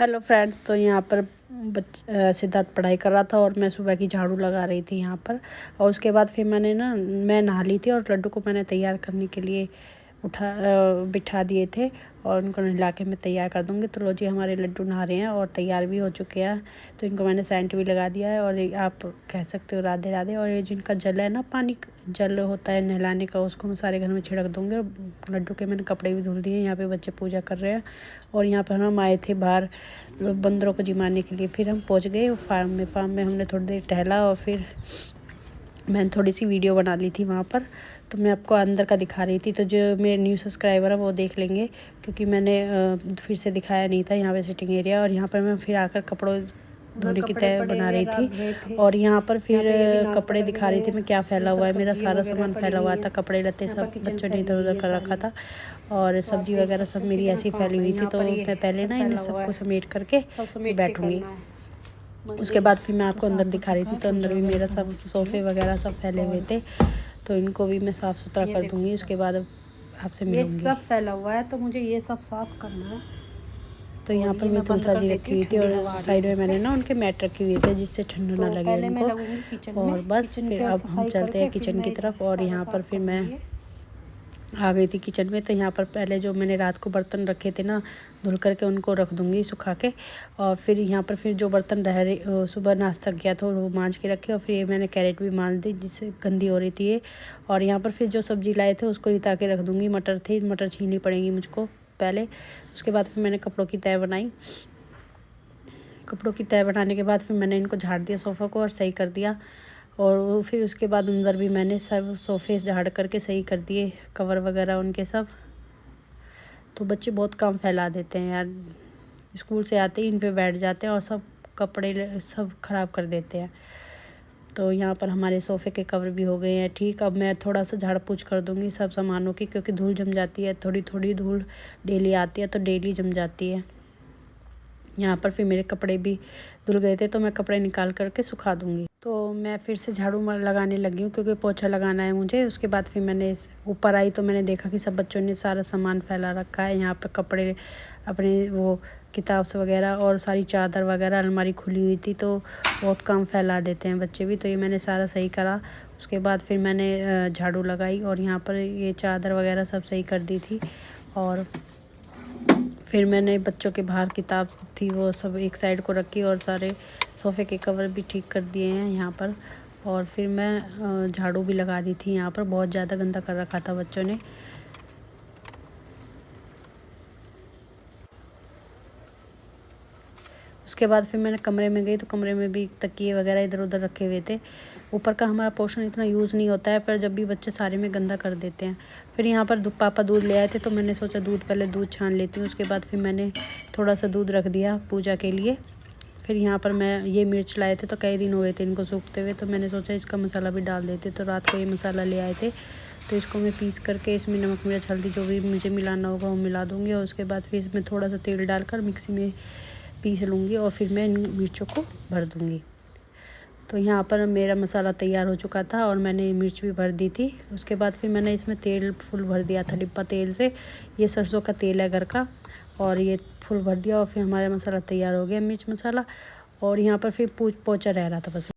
Hello friends, तो यहाँ पर सिद्धार्थ पढ़ाई कर रहा था और मैं सुबह की झाड़ू लगा रही थी यहाँ पर। और उसके बाद फिर मैं नहा ली थी और लड्डू को मैंने तैयार करने के लिए बिठा दिए थे और उनको नहला के मैं तैयार कर दूँगी। तो लो जी, हमारे लड्डू नहा रहे हैं और तैयार भी हो चुके हैं। तो इनको मैंने सेंट भी लगा दिया है और आप कह सकते हो राधे राधे। और ये जिनका जल है ना, पानी जल होता है नहलाने का, उसको मैं सारे घर में छिड़क दूँगी। और लड्डू के मैंने कपड़े भी धुल दिए। यहाँ पे बच्चे पूजा कर रहे हैं और यहाँ पर हम आए थे बाहर बंदरों को जिमाने के लिए। फिर हम पहुँच गए फार्म में हमने थोड़ी देर टहला और फिर मैंने थोड़ी सी वीडियो बना ली थी वहाँ पर। तो मैं आपको अंदर का दिखा रही थी, तो जो मेरे न्यू सब्सक्राइबर है वो देख लेंगे, क्योंकि मैंने फिर से दिखाया नहीं था यहाँ पे सिटिंग एरिया। और यहाँ पर मैं फिर आकर कपड़ों धोने की तय बना रही थी और यहाँ पर फिर कपड़े दिखा रही थी मैं क्या फैला हुआ है। मेरा सारा सामान फैला हुआ था, कपड़े लत्ते सब बच्चों ने इधर उधर कर रखा था और सब्जी वगैरह सब मेरी ऐसी फैली हुई थी। तो मैं पहले ना इन्हें सबको समेट करके बैठूँगी। उसके बाद फिर मैं आपको अंदर दिखा रही थी। तो अंदर भी मेरा सब सोफ़े वगैरह सब फैले हुए थे, तो इनको भी मैं साफ़ सुथरा कर दूँगी। उसके बाद आपसे मिलूँगी। ये सब फैला हुआ है तो मुझे ये सब साफ़ करना है। तो यहाँ पर मैं तुलसा जी रखी हुई थी और साइड में मैंने ना उनके मैट रखे हुए थे जिससे ठंड ना लगे उनको। और बस फिर अब हम चलते हैं किचन की तरफ। और यहाँ पर फिर मैं आ गई थी किचन में। तो यहाँ पर पहले जो मैंने रात को बर्तन रखे थे ना धुल करके, उनको रख दूँगी सुखा के। और फिर यहाँ पर फिर जो बर्तन रह रहे सुबह नाश्ता किया था वो मांज के रखे। और फिर ये मैंने कैरेट भी मांज दी जिससे गंदी हो रही थी ये। और यहाँ पर फिर जो सब्ज़ी लाए थे उसको रिता के रख दूँगी। मटर थी, मटर छीलनी पड़ेंगी मुझको पहले। उसके बाद फिर मैंने कपड़ों की तह बनाई। कपड़ों की तह बनाने के बाद फिर मैंने इनको झाड़ दिया सोफ़ा को और सही कर दिया। और फिर उसके बाद अंदर भी मैंने सब सोफ़े झाड़ करके सही कर दिए, कवर वगैरह उनके सब। तो बच्चे बहुत काम फैला देते हैं यार, स्कूल से आते ही इन पे बैठ जाते हैं और सब कपड़े सब ख़राब कर देते हैं। तो यहाँ पर हमारे सोफ़े के कवर भी हो गए हैं ठीक। अब मैं थोड़ा सा झाड़ पूछ कर दूँगी सब सामानों की, क्योंकि धूल जम जाती है, थोड़ी थोड़ी धूल डेली आती है तो डेली जम जाती है। यहाँ पर फिर मेरे कपड़े भी धुल गए थे तो मैं कपड़े निकाल करके सुखा दूँगी। तो मैं फिर से झाड़ू लगाने लगी हूँ क्योंकि पोछा लगाना है मुझे। उसके बाद फिर मैंने ऊपर आई तो मैंने देखा कि सब बच्चों ने सारा सामान फैला रखा है। यहाँ पर कपड़े अपने वो किताब से वगैरह और सारी चादर वगैरह, अलमारी खुली हुई थी तो बहुत काम फैला देते हैं बच्चे भी। तो ये मैंने सारा सही करा। उसके बाद फिर मैंने झाड़ू लगाई और यहाँ पर ये चादर वगैरह सब सही कर दी थी। और फिर मैंने बच्चों के बाहर किताब थी वो सब एक साइड को रखी और सारे सोफ़े के कवर भी ठीक कर दिए हैं यहाँ पर। और फिर मैं झाड़ू भी लगा दी थी। यहाँ पर बहुत ज़्यादा गंदा कर रखा था बच्चों ने। उसके बाद फिर मैंने कमरे में गई तो कमरे में भी तकिए वगैरह इधर उधर रखे हुए थे। ऊपर का हमारा पोर्शन इतना यूज़ नहीं होता है, पर जब भी बच्चे सारे में गंदा कर देते हैं। फिर यहाँ पर पापा दूध ले आए थे तो मैंने सोचा पहले दूध छान लेती हूँ। उसके बाद फिर मैंने थोड़ा सा दूध रख दिया पूजा के लिए। फिर यहाँ पर मैं ये मिर्च लाए थे तो कई दिन हो गए थे इनको सूखते हुए, तो मैंने सोचा इसका मसाला भी डाल देते। तो रात को ये मसाला ले आए थे तो इसको मैं पीस करके इसमें नमक मिर्च हल्दी जो भी मुझे मिलाना होगा वो मिला दूँगी। और उसके बाद फिर इसमें थोड़ा सा तेल डालकर मिक्सी में पीस लूँगी और फिर मैं इन मिर्चों को भर दूँगी। तो यहाँ पर मेरा मसाला तैयार हो चुका था और मैंने मिर्च भी भर दी थी। उसके बाद फिर मैंने इसमें तेल फुल भर दिया था डिब्बा तेल से। ये सरसों का तेल है घर का, और ये फुल भर दिया और फिर हमारा मसाला तैयार हो गया, मिर्च मसाला। और यहाँ पर फिर पोंछा रह रहा था बस।